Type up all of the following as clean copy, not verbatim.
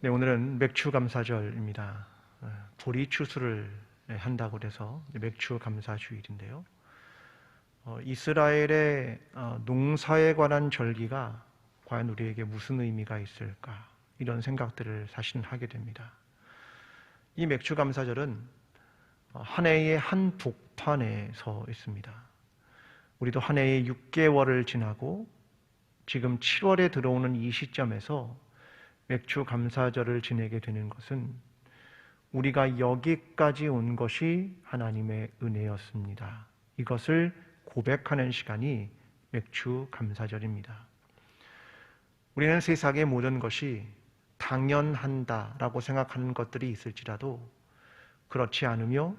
네, 오늘은 맥추감사절입니다. 보리추수를 한다고 해서 맥추감사주일인데요. 이스라엘의 농사에 관한 절기가 과연 우리에게 무슨 의미가 있을까? 이런 생각들을 사실 하게 됩니다. 이 맥추감사절은 한 해의 한 복판에 서 있습니다. 우리도 한 해의 6개월을 지나고 지금 7월에 들어오는 이 시점에서 맥추감사절을 지내게 되는 것은 우리가 여기까지 온 것이 하나님의 은혜였습니다. 이것을 고백하는 시간이 맥추감사절입니다. 우리는 세상의 모든 것이 당연한다라고 생각하는 것들이 있을지라도 그렇지 않으며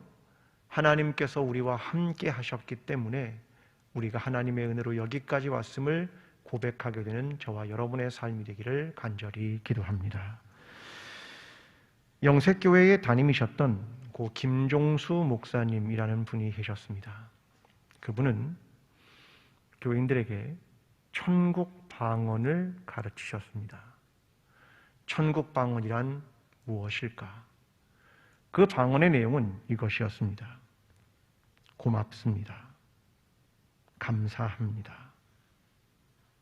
하나님께서 우리와 함께 하셨기 때문에 우리가 하나님의 은혜로 여기까지 왔음을 고백하게 되는 저와 여러분의 삶이 되기를 간절히 기도합니다. 영색교회의 담임이셨던 고 김종수 목사님이라는 분이 계셨습니다. 그분은 교인들에게 천국 방언을 가르치셨습니다. 천국 방언이란 무엇일까? 그 방언의 내용은 이것이었습니다. 고맙습니다. 감사합니다.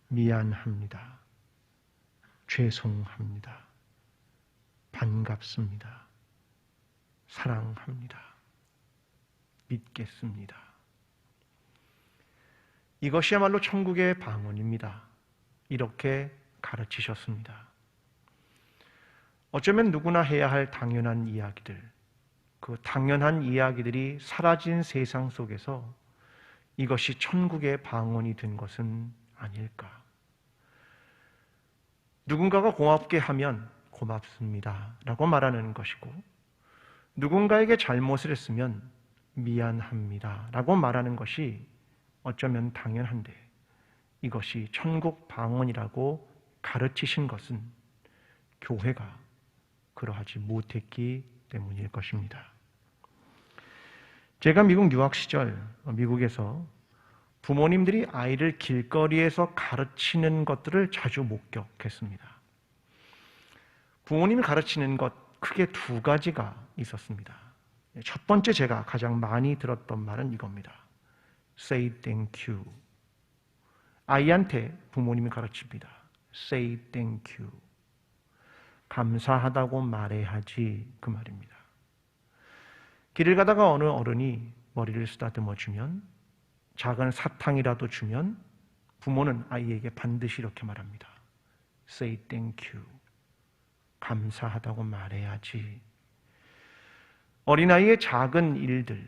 미안합니다. 죄송합니다. 반갑습니다. 사랑합니다. 믿겠습니다. 이것이야말로 천국의 방언입니다. 이렇게 가르치셨습니다. 어쩌면 누구나 해야 할 당연한 이야기들, 그 당연한 이야기들이 사라진 세상 속에서 이것이 천국의 방언이 된 것은 아닐까? 누군가가 고맙게 하면 고맙습니다 라고 말하는 것이고, 누군가에게 잘못을 했으면 미안합니다 라고 말하는 것이 어쩌면 당연한데, 이것이 천국 방언이라고 가르치신 것은 교회가 그러하지 못했기 때문일 것입니다. 제가 미국 유학 시절 미국에서 부모님들이 아이를 길거리에서 가르치는 것들을 자주 목격했습니다. 부모님이 가르치는 것 크게 두 가지가 있었습니다. 첫 번째, 제가 가장 많이 들었던 말은 이겁니다. Say thank you. 아이한테 부모님이 가르칩니다. Say thank you. 감사하다고 말해야지, 그 말입니다. 길을 가다가 어느 어른이 머리를 쓰다듬어 주면, 작은 사탕이라도 주면 부모는 아이에게 반드시 이렇게 말합니다. Say thank you. 감사하다고 말해야지. 어린아이의 작은 일들,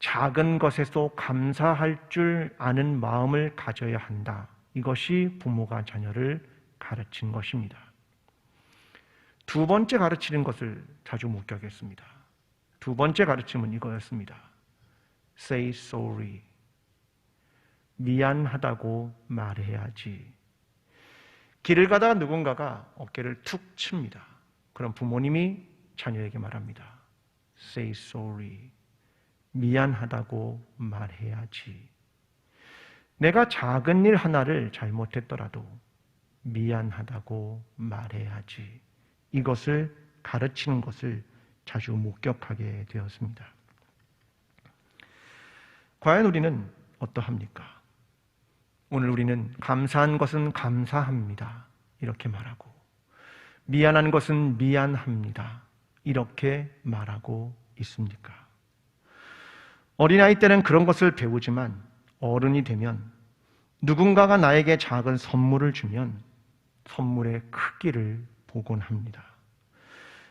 작은 것에도 감사할 줄 아는 마음을 가져야 한다. 이것이 부모가 자녀를 가르친 것입니다. 두 번째 가르치는 것을 자주 목격했습니다. 두 번째 가르침은 이거였습니다. Say sorry. 미안하다고 말해야지. 길을 가다가 누군가가 어깨를 툭 칩니다. 그럼 부모님이 자녀에게 말합니다. Say sorry. 미안하다고 말해야지. 내가 작은 일 하나를 잘못했더라도 미안하다고 말해야지. 이것을 가르치는 것을 자주 목격하게 되었습니다. 과연 우리는 어떠합니까? 오늘 우리는 감사한 것은 감사합니다. 이렇게 말하고, 미안한 것은 미안합니다. 이렇게 말하고 있습니까? 어린아이 때는 그런 것을 배우지만 어른이 되면 누군가가 나에게 작은 선물을 주면 선물의 크기를 보곤 합니다.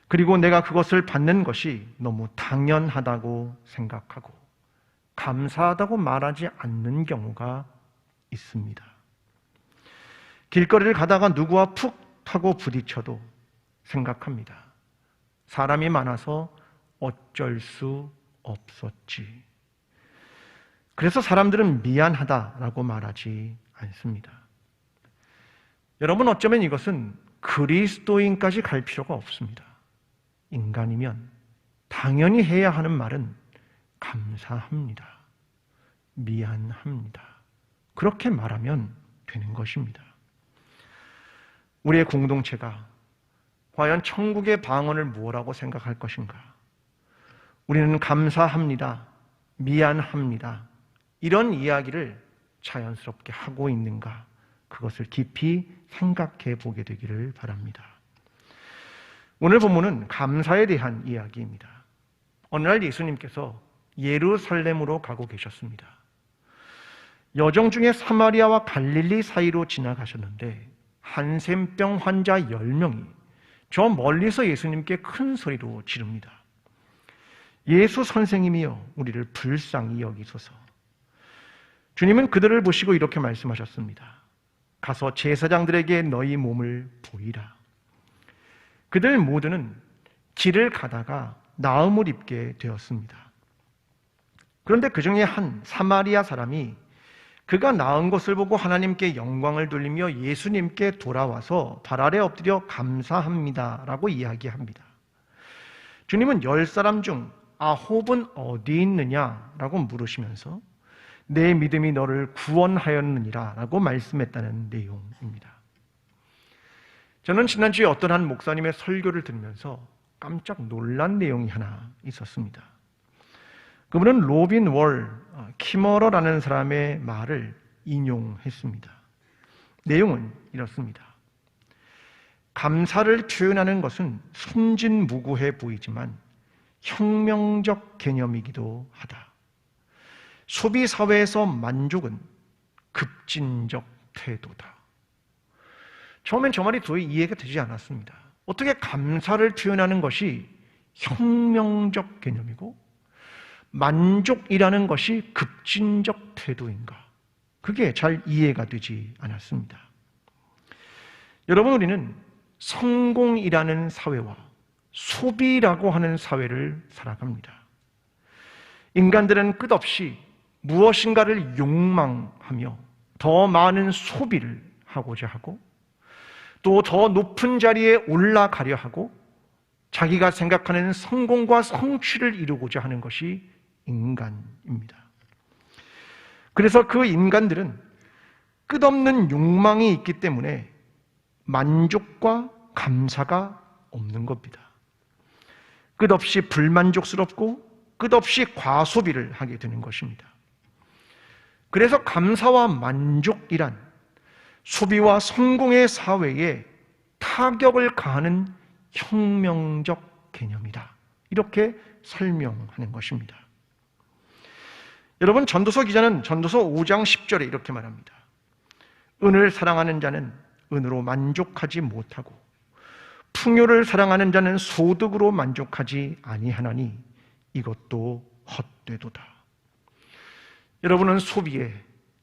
그리고 내가 그것을 받는 것이 너무 당연하다고 생각하고 감사하다고 말하지 않는 경우가 있습니다. 길거리를 가다가 누구와 푹 하고 부딪혀도 생각합니다. 사람이 많아서 어쩔 수 없었지. 그래서 사람들은 미안하다라고 말하지 않습니다. 여러분, 어쩌면 이것은 그리스도인까지 갈 필요가 없습니다. 인간이면 당연히 해야 하는 말은 감사합니다. 미안합니다. 그렇게 말하면 되는 것입니다. 우리의 공동체가 과연 천국의 방언을 무엇라고 생각할 것인가? 우리는 감사합니다, 미안합니다, 이런 이야기를 자연스럽게 하고 있는가? 그것을 깊이 생각해 보게 되기를 바랍니다. 오늘 본문은 감사에 대한 이야기입니다. 어느 날 예수님께서 예루살렘으로 가고 계셨습니다. 여정 중에 사마리아와 갈릴리 사이로 지나가셨는데 한센병 환자 10명이 저 멀리서 예수님께 큰 소리로 지릅니다. 예수 선생님이여, 우리를 불쌍히 여기소서. 주님은 그들을 보시고 이렇게 말씀하셨습니다. 가서 제사장들에게 너희 몸을 보이라. 그들 모두는 길을 가다가 나음을 입게 되었습니다. 그런데 그 중에 한 사마리아 사람이 그가 나은 것을 보고 하나님께 영광을 돌리며 예수님께 돌아와서 발 아래 엎드려 감사합니다라고 이야기합니다. 주님은 10사람 중 9은 어디 있느냐라고 물으시면서 내 믿음이 너를 구원하였느니라 라고 말씀했다는 내용입니다. 저는 지난주에 어떤 한 목사님의 설교를 들으면서 깜짝 놀란 내용이 하나 있었습니다. 그분은 로빈 월 키머러라는 사람의 말을 인용했습니다. 내용은 이렇습니다. 감사를 표현하는 것은 순진무구해 보이지만 혁명적 개념이기도 하다. 소비사회에서 만족은 급진적 태도다. 처음엔 저 말이 도저히 이해가 되지 않았습니다. 어떻게 감사를 표현하는 것이 혁명적 개념이고 만족이라는 것이 급진적 태도인가? 그게 잘 이해가 되지 않았습니다. 여러분, 우리는 성공이라는 사회와 소비라고 하는 사회를 살아갑니다. 인간들은 끝없이 무엇인가를 욕망하며 더 많은 소비를 하고자 하고 또 더 높은 자리에 올라가려 하고 자기가 생각하는 성공과 성취를 이루고자 하는 것이 인간입니다. 그래서 그 인간들은 끝없는 욕망이 있기 때문에 만족과 감사가 없는 겁니다. 끝없이 불만족스럽고 끝없이 과소비를 하게 되는 것입니다. 그래서 감사와 만족이란 소비와 성공의 사회에 타격을 가하는 혁명적 개념이다. 이렇게 설명하는 것입니다. 여러분, 전도서 기자는 전도서 5장 10절에 이렇게 말합니다. 은을 사랑하는 자는 은으로 만족하지 못하고 풍요를 사랑하는 자는 소득으로 만족하지 아니하나니 이것도 헛되도다. 여러분은 소비에,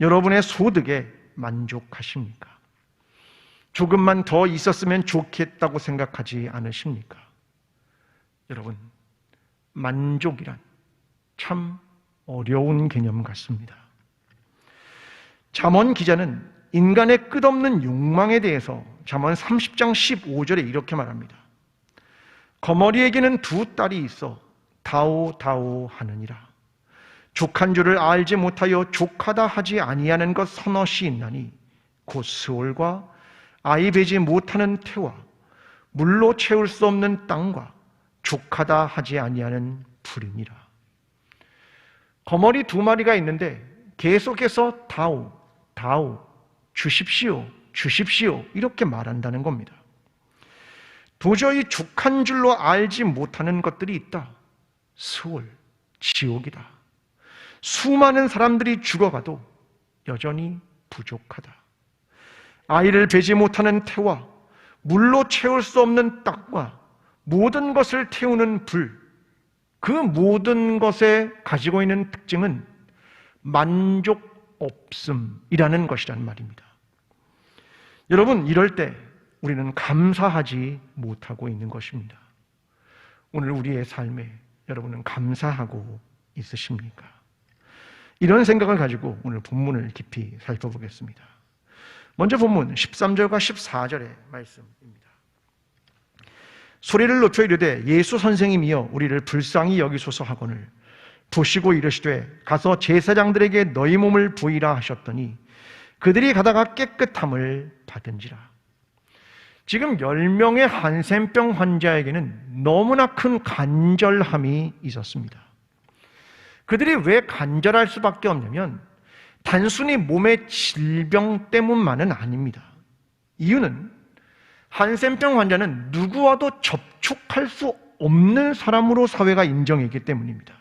여러분의 소득에 만족하십니까? 조금만 더 있었으면 좋겠다고 생각하지 않으십니까? 여러분, 만족이란 참 어려운 개념 같습니다. 잠언 기자는 인간의 끝없는 욕망에 대해서 잠언 30장 15절에 이렇게 말합니다. 거머리에게는 2 딸이 있어 다오다오 하느니라. 족한 줄을 알지 못하여 족하다 하지 아니하는 것 서너시 있나니 곧 스올과 아이 베지 못하는 태와 물로 채울 수 없는 땅과 족하다 하지 아니하는 불이니라. 거머리 2마리가 있는데 계속해서 다오, 다오, 주십시오, 주십시오 이렇게 말한다는 겁니다. 도저히 족한 줄로 알지 못하는 것들이 있다. 스올, 지옥이다. 수많은 사람들이 죽어가도 여전히 부족하다. 아이를 베지 못하는 태와 물로 채울 수 없는 땅과 모든 것을 태우는 불, 그 모든 것에 가지고 있는 특징은 만족 없음이라는 것이란 말입니다. 여러분, 이럴 때 우리는 감사하지 못하고 있는 것입니다. 오늘 우리의 삶에 여러분은 감사하고 있으십니까? 이런 생각을 가지고 오늘 본문을 깊이 살펴보겠습니다. 먼저 본문 13절과 14절의 말씀입니다. 소리를 높여 이르되 예수 선생님이여 우리를 불쌍히 여기소서 하거늘 보시고 이르시되 가서 제사장들에게 너희 몸을 보이라 하셨더니 그들이 가다가 깨끗함을 받은지라. 지금 10명의 한센병 환자에게는 너무나 큰 간절함이 있었습니다. 그들이 왜 간절할 수밖에 없냐면 단순히 몸의 질병 때문만은 아닙니다. 이유는 한센병 환자는 누구와도 접촉할 수 없는 사람으로 사회가 인정했기 때문입니다.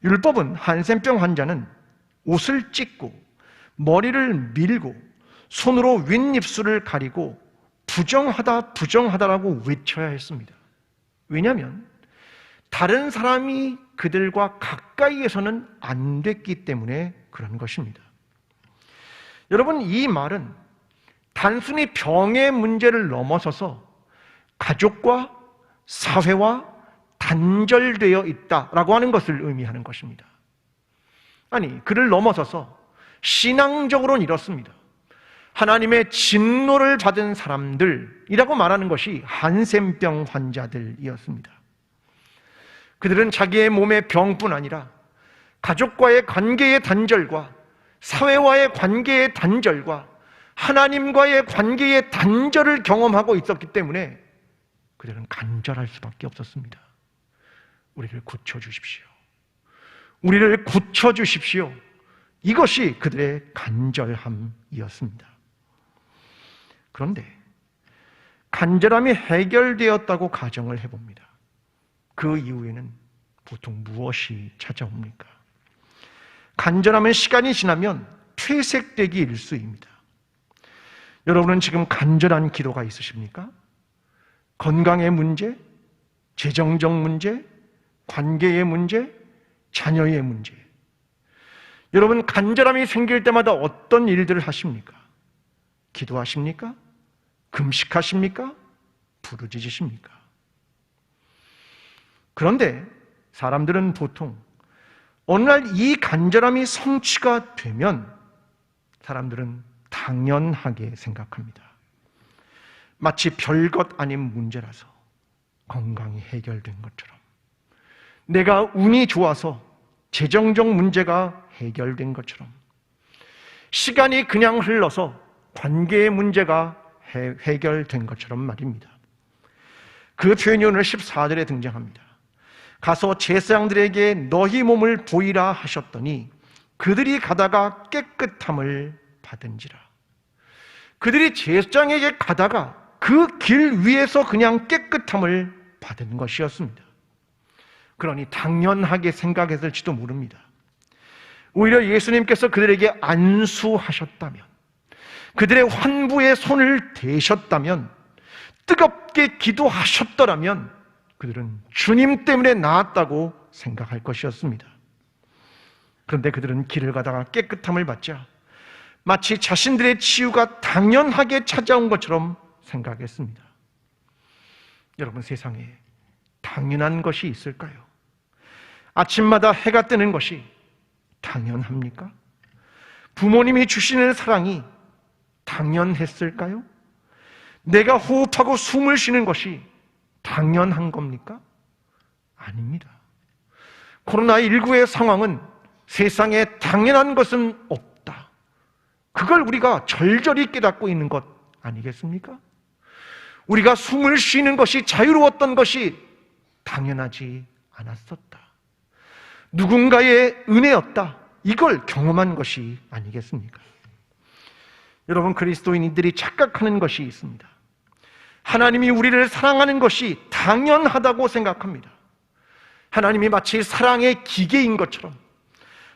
율법은 한센병 환자는 옷을 찢고 머리를 밀고 손으로 윗입술을 가리고 부정하다라고 외쳐야 했습니다. 왜냐하면 다른 사람이 그들과 가까이에서는 안 됐기 때문에 그런 것입니다. 여러분, 이 말은 단순히 병의 문제를 넘어서서 가족과 사회와 단절되어 있다라고 하는 것을 의미하는 것입니다. 아니, 그를 넘어서서 신앙적으로는 이렇습니다. 하나님의 진노를 받은 사람들이라고 말하는 것이 한센병 환자들이었습니다. 그들은 자기의 몸의 병뿐 아니라 가족과의 관계의 단절과 사회와의 관계의 단절과 하나님과의 관계의 단절을 경험하고 있었기 때문에 그들은 간절할 수밖에 없었습니다. 우리를 고쳐주십시오. 우리를 고쳐주십시오. 이것이 그들의 간절함이었습니다. 그런데 간절함이 해결되었다고 가정을 해봅니다. 그 이후에는 보통 무엇이 찾아옵니까? 간절함은 시간이 지나면 퇴색되기 일쑤입니다. 여러분은 지금 간절한 기도가 있으십니까? 건강의 문제, 재정적 문제, 관계의 문제, 자녀의 문제. 여러분, 간절함이 생길 때마다 어떤 일들을 하십니까? 기도하십니까? 금식하십니까? 부르짖으십니까? 그런데 사람들은 보통 어느 날 이 간절함이 성취가 되면 사람들은 당연하게 생각합니다. 마치 별것 아닌 문제라서 건강이 해결된 것처럼, 내가 운이 좋아서 재정적 문제가 해결된 것처럼, 시간이 그냥 흘러서 관계의 문제가 해결된 것처럼 말입니다. 그 표현이 오늘 14절에 등장합니다. 가서 제사장들에게 너희 몸을 보이라 하셨더니 그들이 가다가 깨끗함을 받은지라. 그들이 제사장에게 가다가 그 길 위에서 그냥 깨끗함을 받은 것이었습니다. 그러니 당연하게 생각했을지도 모릅니다. 오히려 예수님께서 그들에게 안수하셨다면, 그들의 환부에 손을 대셨다면, 뜨겁게 기도하셨더라면 그들은 주님 때문에 나았다고 생각할 것이었습니다. 그런데 그들은 길을 가다가 깨끗함을 받자 마치 자신들의 치유가 당연하게 찾아온 것처럼 생각했습니다. 여러분, 세상에 당연한 것이 있을까요? 아침마다 해가 뜨는 것이 당연합니까? 부모님이 주시는 사랑이 당연했을까요? 내가 호흡하고 숨을 쉬는 것이 당연한 겁니까? 아닙니다. 코로나19의 상황은 세상에 당연한 것은 없다. 그걸 우리가 절절히 깨닫고 있는 것 아니겠습니까? 우리가 숨을 쉬는 것이 자유로웠던 것이 당연하지 않았었다. 누군가의 은혜였다. 이걸 경험한 것이 아니겠습니까? 여러분, 그리스도인들이 착각하는 것이 있습니다. 하나님이 우리를 사랑하는 것이 당연하다고 생각합니다. 하나님이 마치 사랑의 기계인 것처럼,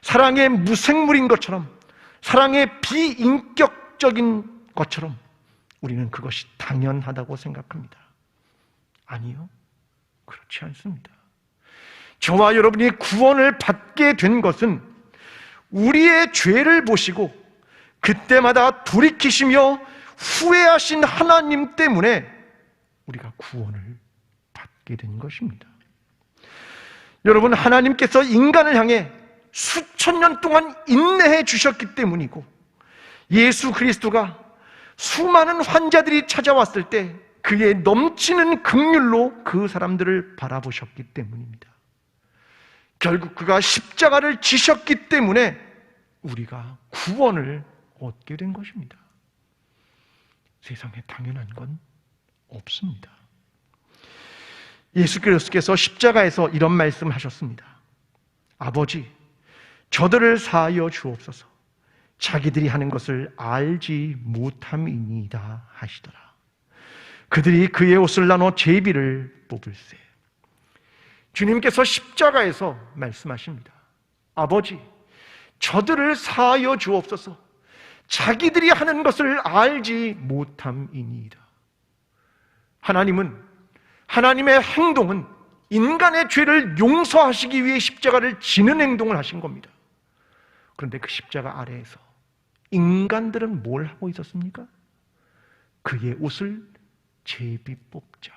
사랑의 무생물인 것처럼, 사랑의 비인격적인 것처럼 우리는 그것이 당연하다고 생각합니다. 아니요, 그렇지 않습니다. 저와 여러분이 구원을 받게 된 것은 우리의 죄를 보시고 그때마다 돌이키시며 후회하신 하나님 때문에 우리가 구원을 받게 된 것입니다. 여러분, 하나님께서 인간을 향해 수천 년 동안 인내해 주셨기 때문이고, 예수 그리스도가 수많은 환자들이 찾아왔을 때 그의 넘치는 긍휼로 그 사람들을 바라보셨기 때문입니다. 결국 그가 십자가를 지셨기 때문에 우리가 구원을 얻게 된 것입니다. 세상에 당연한 건 없습니다. 예수 그리스도께서 십자가에서 이런 말씀을 하셨습니다. 아버지, 저들을 사하여 주옵소서. 자기들이 하는 것을 알지 못함이니이다 하시더라. 그들이 그의 옷을 나눠 제비를 뽑을세. 주님께서 십자가에서 말씀하십니다. 아버지, 저들을 사하여 주옵소서. 자기들이 하는 것을 알지 못함이니이다. 하나님은, 하나님의 행동은 인간의 죄를 용서하시기 위해 십자가를 지는 행동을 하신 겁니다. 그런데 그 십자가 아래에서 인간들은 뭘 하고 있었습니까? 그의 옷을 제비 뽑자.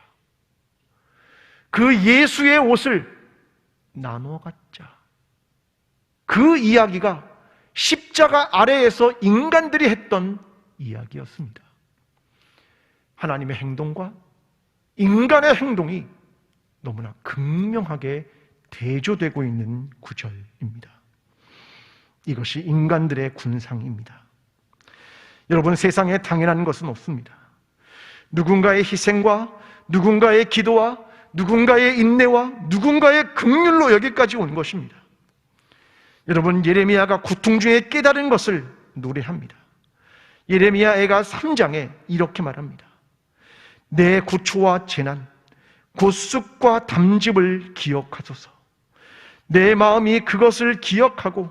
그 예수의 옷을 나눠 갖자. 그 이야기가 십자가 아래에서 인간들이 했던 이야기였습니다. 하나님의 행동과 인간의 행동이 너무나 극명하게 대조되고 있는 구절입니다. 이것이 인간들의 군상입니다. 여러분, 세상에 당연한 것은 없습니다. 누군가의 희생과 누군가의 기도와 누군가의 인내와 누군가의 긍휼로 여기까지 온 것입니다. 여러분, 예레미야가 고통 중에 깨달은 것을 노래합니다. 예레미야애가 3장에 이렇게 말합니다. 내 고초와 재난, 고쑥과 담즙을 기억하소서. 내 마음이 그것을 기억하고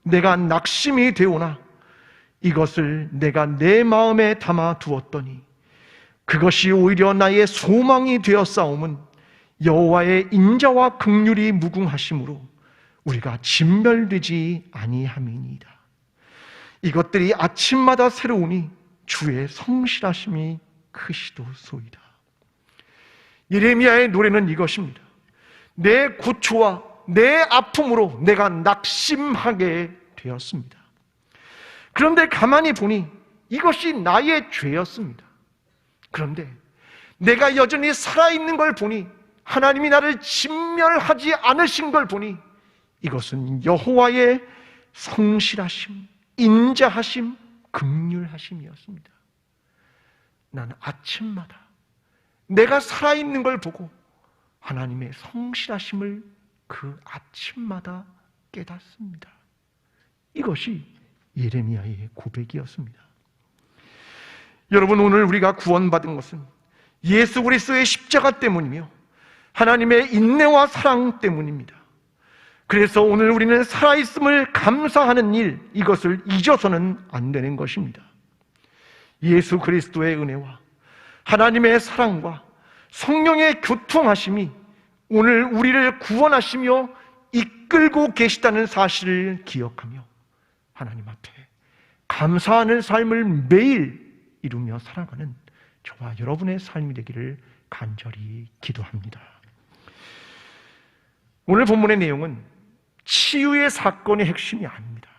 내가 낙심이 되오나 이것을 내가 내 마음에 담아 두었더니 그것이 오히려 나의 소망이 되었사옴은 여호와의 인자와 긍휼이 무궁하심으로 우리가 진멸되지 아니함이니이다. 이것들이 아침마다 새로우니 주의 성실하심이 크시도소이다. 예레미야의 노래는 이것입니다. 내 고초와 내 아픔으로 내가 낙심하게 되었습니다. 그런데 가만히 보니 이것이 나의 죄였습니다. 그런데 내가 여전히 살아있는 걸 보니, 하나님이 나를 진멸하지 않으신 걸 보니 이것은 여호와의 성실하심, 인자하심, 긍휼하심이었습니다. 나는 아침마다 내가 살아있는 걸 보고 하나님의 성실하심을 그 아침마다 깨닫습니다. 이것이 예레미야의 고백이었습니다. 여러분, 오늘 우리가 구원받은 것은 예수 그리스도의 십자가 때문이며 하나님의 인내와 사랑 때문입니다. 그래서 오늘 우리는 살아있음을 감사하는 일, 이것을 잊어서는 안 되는 것입니다. 예수 그리스도의 은혜와 하나님의 사랑과 성령의 교통하심이 오늘 우리를 구원하시며 이끌고 계시다는 사실을 기억하며 하나님 앞에 감사하는 삶을 매일 이루며 살아가는 저와 여러분의 삶이 되기를 간절히 기도합니다. 오늘 본문의 내용은 치유의 사건의 핵심이 아닙니다.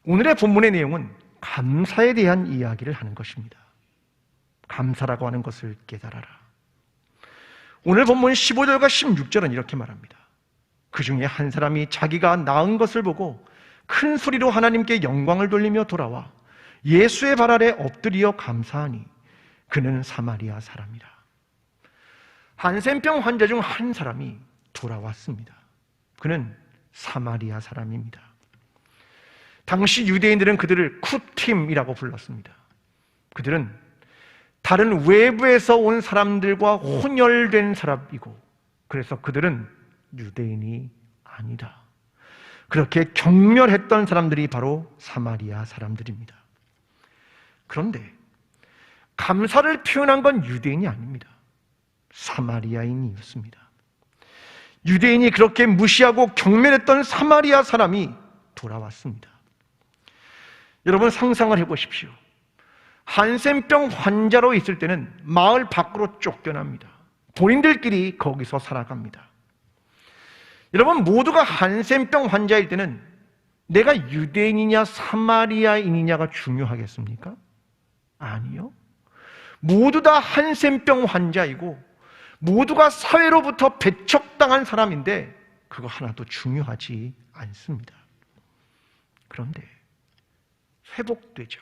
오늘의 본문의 내용은 감사에 대한 이야기를 하는 것입니다. 감사라고 하는 것을 깨달아라. 오늘 본문 15절과 16절은 이렇게 말합니다. 그 중에 한 사람이 자기가 낳은 것을 보고 큰 소리로 하나님께 영광을 돌리며 돌아와 예수의 발 아래 엎드려 감사하니 그는 사마리아 사람이라. 한센병 환자 중 한 사람이 돌아왔습니다. 그는 사마리아 사람입니다. 당시 유대인들은 그들을 쿠팀이라고 불렀습니다. 그들은 다른 외부에서 온 사람들과 혼혈된 사람이고, 그래서 그들은 유대인이 아니다. 그렇게 경멸했던 사람들이 바로 사마리아 사람들입니다. 그런데 감사를 표현한 건 유대인이 아닙니다. 사마리아인이었습니다. 유대인이 그렇게 무시하고 경멸했던 사마리아 사람이 돌아왔습니다. 여러분, 상상을 해보십시오. 한센병 환자로 있을 때는 마을 밖으로 쫓겨납니다. 본인들끼리 거기서 살아갑니다. 여러분, 모두가 한센병 환자일 때는 내가 유대인이냐 사마리아인이냐가 중요하겠습니까? 아니요. 모두 다 한센병 환자이고 모두가 사회로부터 배척당한 사람인데 그거 하나도 중요하지 않습니다. 그런데 회복되자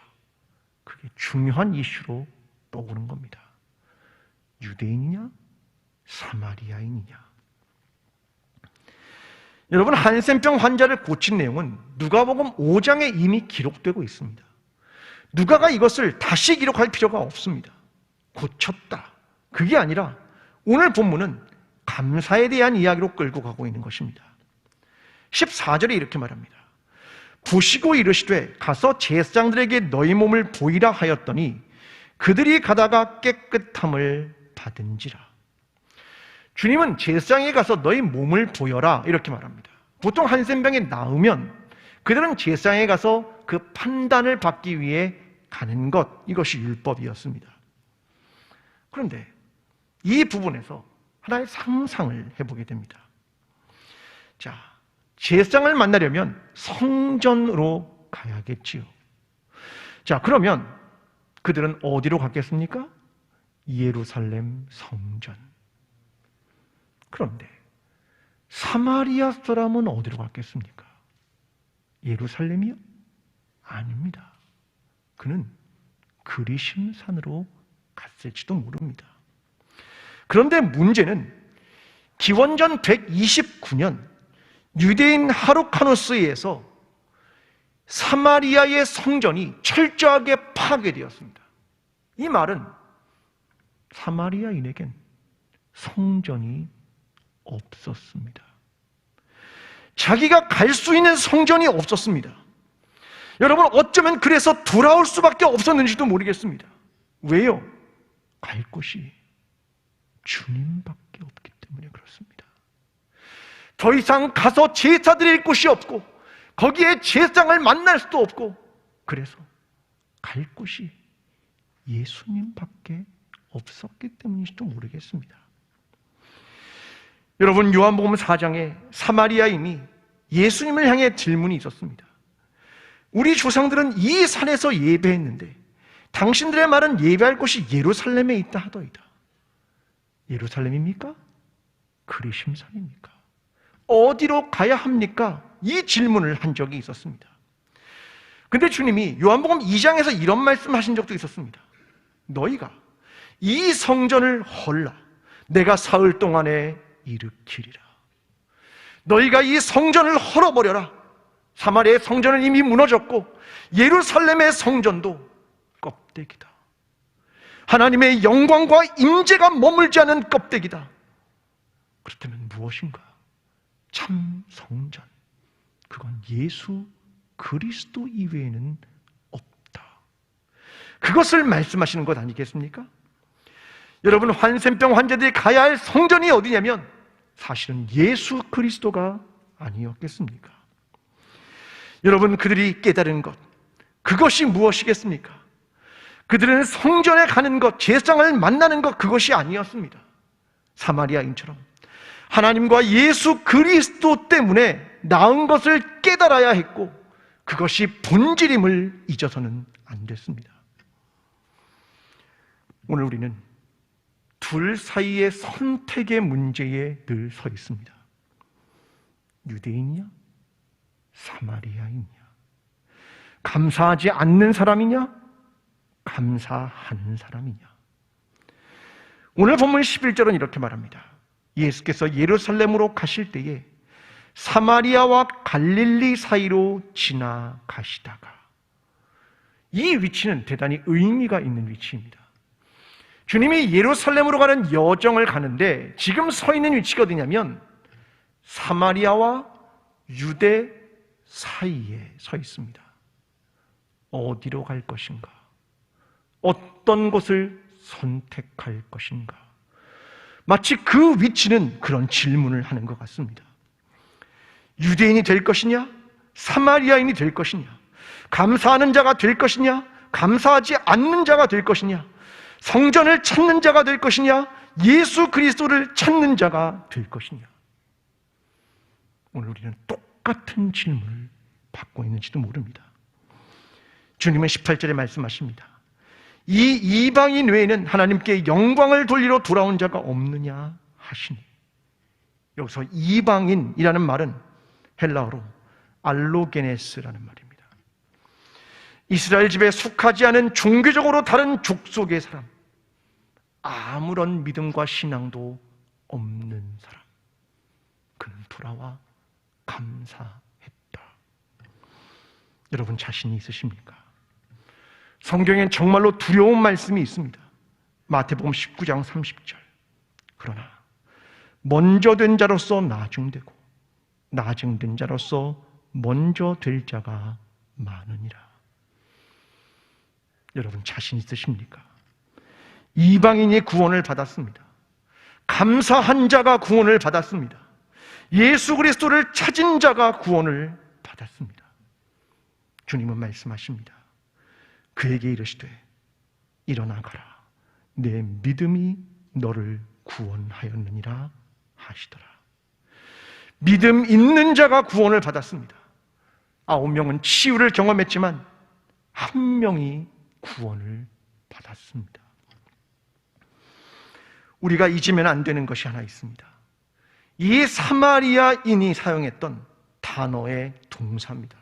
그게 중요한 이슈로 떠오른 겁니다. 유대인이냐? 사마리아인이냐? 여러분, 한센병 환자를 고친 내용은 누가복음 5장에 이미 기록되고 있습니다. 누가가 이것을 다시 기록할 필요가 없습니다. 고쳤다. 그게 아니라 오늘 본문은 감사에 대한 이야기로 끌고 가고 있는 것입니다. 14절에 이렇게 말합니다. 부시고 이르시되 가서 제사장들에게 너희 몸을 보이라 하였더니 그들이 가다가 깨끗함을 받은지라. 주님은 제사장에 가서 너희 몸을 보여라 이렇게 말합니다. 보통 한센병이 나으면 그들은 제사장에 가서 그 판단을 받기 위해 가는 것, 이것이 율법이었습니다. 그런데 이 부분에서 하나의 상상을 해보게 됩니다. 자, 제사장을 만나려면 성전으로 가야겠지요. 자, 그러면 그들은 어디로 갔겠습니까? 예루살렘 성전. 그런데 사마리아 사람은 어디로 갔겠습니까? 예루살렘이요? 아닙니다. 그는 그리심산으로 갔을지도 모릅니다. 그런데 문제는 기원전 129년 유대인 하루카누스에 의해서 사마리아의 성전이 철저하게 파괴되었습니다. 이 말은 사마리아인에겐 성전이 없었습니다. 자기가 갈 수 있는 성전이 없었습니다. 여러분, 어쩌면 그래서 돌아올 수밖에 없었는지도 모르겠습니다. 왜요? 갈 곳이 주님밖에 없기 때문에 그렇습니다. 더 이상 가서 제사 드릴 곳이 없고 거기에 제사장을 만날 수도 없고, 그래서 갈 곳이 예수님밖에 없었기 때문인지도 모르겠습니다. 여러분, 요한복음 4장에 사마리아인이 예수님을 향해 질문이 있었습니다. 우리 조상들은 이 산에서 예배했는데 당신들의 말은 예배할 곳이 예루살렘에 있다 하더이다. 예루살렘입니까? 그리심산입니까? 어디로 가야 합니까? 이 질문을 한 적이 있었습니다. 근데 주님이 요한복음 2장에서 이런 말씀하신 적도 있었습니다. 너희가 이 성전을 헐라 내가 사흘 동안에 일으키리라. 너희가 이 성전을 헐어버려라. 사마리아의 성전은 이미 무너졌고 예루살렘의 성전도 껍데기다. 하나님의 영광과 임재가 머물지 않은 껍데기다. 그렇다면 무엇인가? 참 성전, 그건 예수 그리스도 이외에는 없다. 그것을 말씀하시는 것 아니겠습니까? 여러분, 한센병 환자들이 가야 할 성전이 어디냐면 사실은 예수 그리스도가 아니었겠습니까? 여러분, 그들이 깨달은 것, 그것이 무엇이겠습니까? 그들은 성전에 가는 것, 제사장을 만나는 것, 그것이 아니었습니다. 사마리아인처럼 하나님과 예수 그리스도 때문에 나은 것을 깨달아야 했고, 그것이 본질임을 잊어서는 안 됐습니다. 오늘 우리는 둘 사이의 선택의 문제에 늘 서 있습니다. 유대인이냐? 사마리아인이냐? 감사하지 않는 사람이냐? 감사하는 사람이냐? 오늘 본문 11절은 이렇게 말합니다. 예수께서 예루살렘으로 가실 때에 사마리아와 갈릴리 사이로 지나가시다가, 이 위치는 대단히 의미가 있는 위치입니다. 주님이 예루살렘으로 가는 여정을 가는데 지금 서 있는 위치가 어디냐면 사마리아와 유대 사이에 서 있습니다. 어디로 갈 것인가? 어떤 곳을 선택할 것인가? 마치 그 위치는 그런 질문을 하는 것 같습니다. 유대인이 될 것이냐? 사마리아인이 될 것이냐? 감사하는 자가 될 것이냐? 감사하지 않는 자가 될 것이냐? 성전을 찾는 자가 될 것이냐? 예수 그리스도를 찾는 자가 될 것이냐? 오늘 우리는 똑같은 질문을 받고 있는지도 모릅니다. 주님은 18절에 말씀하십니다. 이 이방인 외에는 하나님께 영광을 돌리러 돌아온 자가 없느냐 하시니. 여기서 이방인이라는 말은 헬라어로 알로게네스라는 말입니다. 이스라엘 집에 속하지 않은 종교적으로 다른 족속의 사람, 아무런 믿음과 신앙도 없는 사람, 그는 돌아와 감사했다. 여러분 자신이 있으십니까? 성경엔 정말로 두려운 말씀이 있습니다. 마태복음 19장 30절. 그러나 먼저 된 자로서 나중되고 나중된 자로서 먼저 될 자가 많으니라. 여러분 자신 있으십니까? 이방인이 구원을 받았습니다. 감사한 자가 구원을 받았습니다. 예수 그리스도를 찾은 자가 구원을 받았습니다. 주님은 말씀하십니다. 그에게 이르시되 일어나 가라, 내 믿음이 너를 구원하였느니라 하시더라. 믿음 있는 자가 구원을 받았습니다. 9명은 치유를 경험했지만 한 명이 구원을 받았습니다. 우리가 잊으면 안 되는 것이 하나 있습니다. 이 사마리아인이 사용했던 단어의 동사입니다.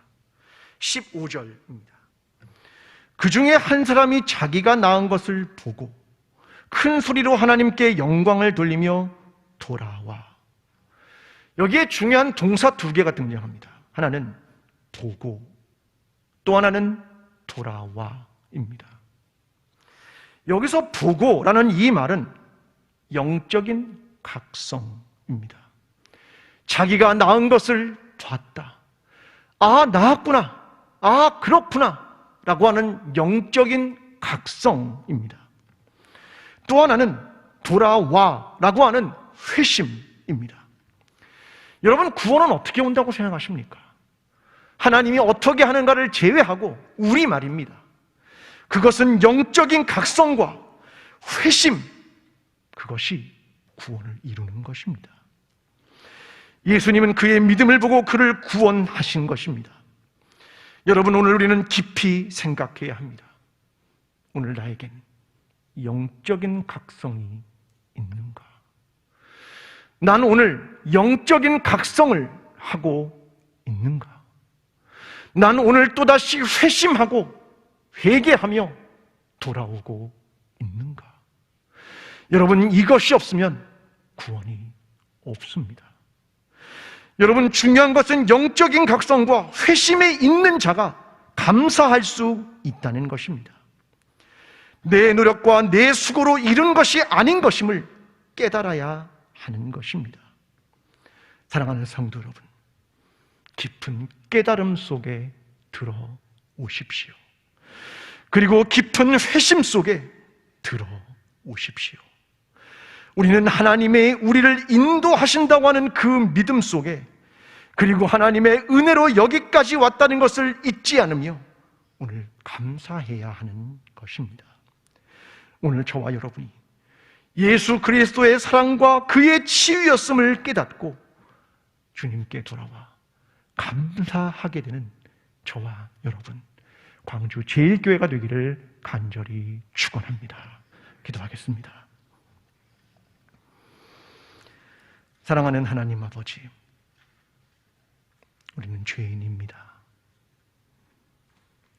15절입니다. 그 중에 한 사람이 자기가 낳은 것을 보고 큰 소리로 하나님께 영광을 돌리며 돌아와. 여기에 중요한 동사 2개가 등장합니다. 하나는 보고, 또 하나는 돌아와입니다. 여기서 보고라는 이 말은 영적인 각성입니다. 자기가 낳은 것을 봤다. 아, 낳았구나. 아, 그렇구나. 라고 하는 영적인 각성입니다. 또 하나는 돌아와 라고 하는 회심입니다. 여러분, 구원은 어떻게 온다고 생각하십니까? 하나님이 어떻게 하는가를 제외하고 우리말입니다. 그것은 영적인 각성과 회심, 그것이 구원을 이루는 것입니다. 예수님은 그의 믿음을 보고 그를 구원하신 것입니다. 여러분, 오늘 우리는 깊이 생각해야 합니다. 오늘 나에겐 영적인 각성이 있는가? 난 오늘 영적인 각성을 하고 있는가? 난 오늘 또다시 회심하고 회개하며 돌아오고 있는가? 여러분, 이것이 없으면 구원이 없습니다. 여러분, 중요한 것은 영적인 각성과 회심에 있는 자가 감사할 수 있다는 것입니다. 내 노력과 내 수고로 이룬 것이 아닌 것임을 깨달아야 하는 것입니다. 사랑하는 성도 여러분, 깊은 깨달음 속에 들어오십시오. 그리고 깊은 회심 속에 들어오십시오. 우리는 하나님의 우리를 인도하신다고 하는 그 믿음 속에, 그리고 하나님의 은혜로 여기까지 왔다는 것을 잊지 않으며 오늘 감사해야 하는 것입니다. 오늘 저와 여러분이 예수 그리스도의 사랑과 그의 치유였음을 깨닫고 주님께 돌아와 감사하게 되는 저와 여러분, 광주 제일교회가 되기를 간절히 축원합니다. 기도하겠습니다. 사랑하는 하나님 아버지, 우리는 죄인입니다.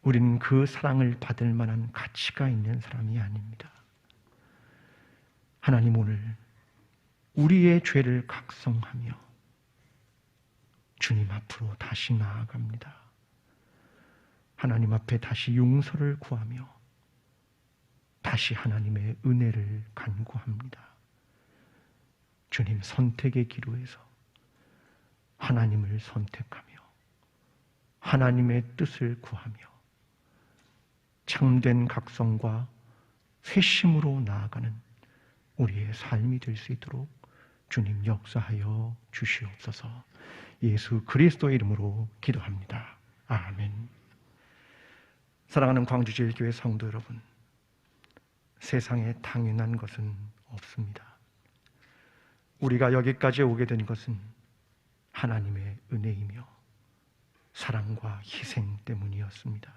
우리는 그 사랑을 받을 만한 가치가 있는 사람이 아닙니다. 하나님, 오늘 우리의 죄를 각성하며 주님 앞으로 다시 나아갑니다. 하나님 앞에 다시 용서를 구하며 다시 하나님의 은혜를 간구합니다. 주님, 선택의 기로에서 하나님을 선택하며 하나님의 뜻을 구하며 참된 각성과 회심으로 나아가는 우리의 삶이 될 수 있도록 주님 역사하여 주시옵소서. 예수 그리스도의 이름으로 기도합니다. 아멘. 사랑하는 광주제일교회 성도 여러분, 세상에 당연한 것은 없습니다. 우리가 여기까지 오게 된 것은 하나님의 은혜이며 사랑과 희생 때문이었습니다.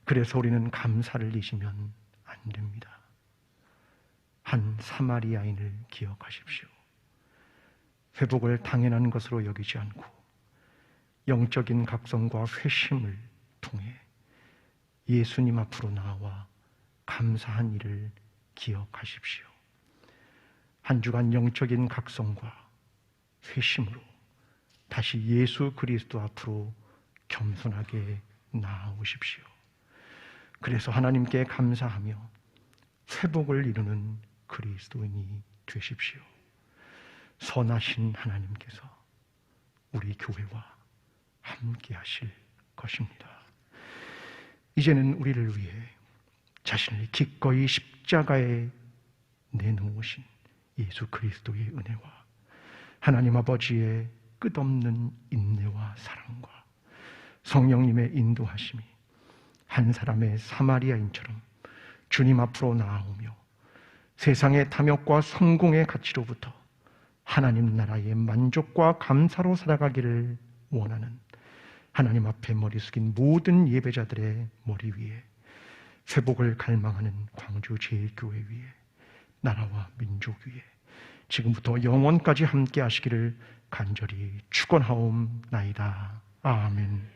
그래서 우리는 감사를 잊으면 안 됩니다. 한 사마리아인을 기억하십시오. 회복을 당연한 것으로 여기지 않고 영적인 각성과 회심을 통해 예수님 앞으로 나와 감사한 일을 기억하십시오. 한 주간 영적인 각성과 회심으로 다시 예수 그리스도 앞으로 겸손하게 나아오십시오. 그래서 하나님께 감사하며 회복을 이루는 그리스도인이 되십시오. 선하신 하나님께서 우리 교회와 함께 하실 것입니다. 이제는 우리를 위해 자신을 기꺼이 십자가에 내놓으신 예수 그리스도의 은혜와 하나님 아버지의 끝없는 인내와 사랑과 성령님의 인도하심이 한 사람의 사마리아인처럼 주님 앞으로 나아오며 세상의 탐욕과 성공의 가치로부터 하나님 나라의 만족과 감사로 살아가기를 원하는 하나님 앞에 머리 숙인 모든 예배자들의 머리 위에 회복을 갈망하는 광주 제일교회 위에 나라와 민족 위에 지금부터 영원까지 함께 하시기를 간절히 축원하옵나이다. 아멘.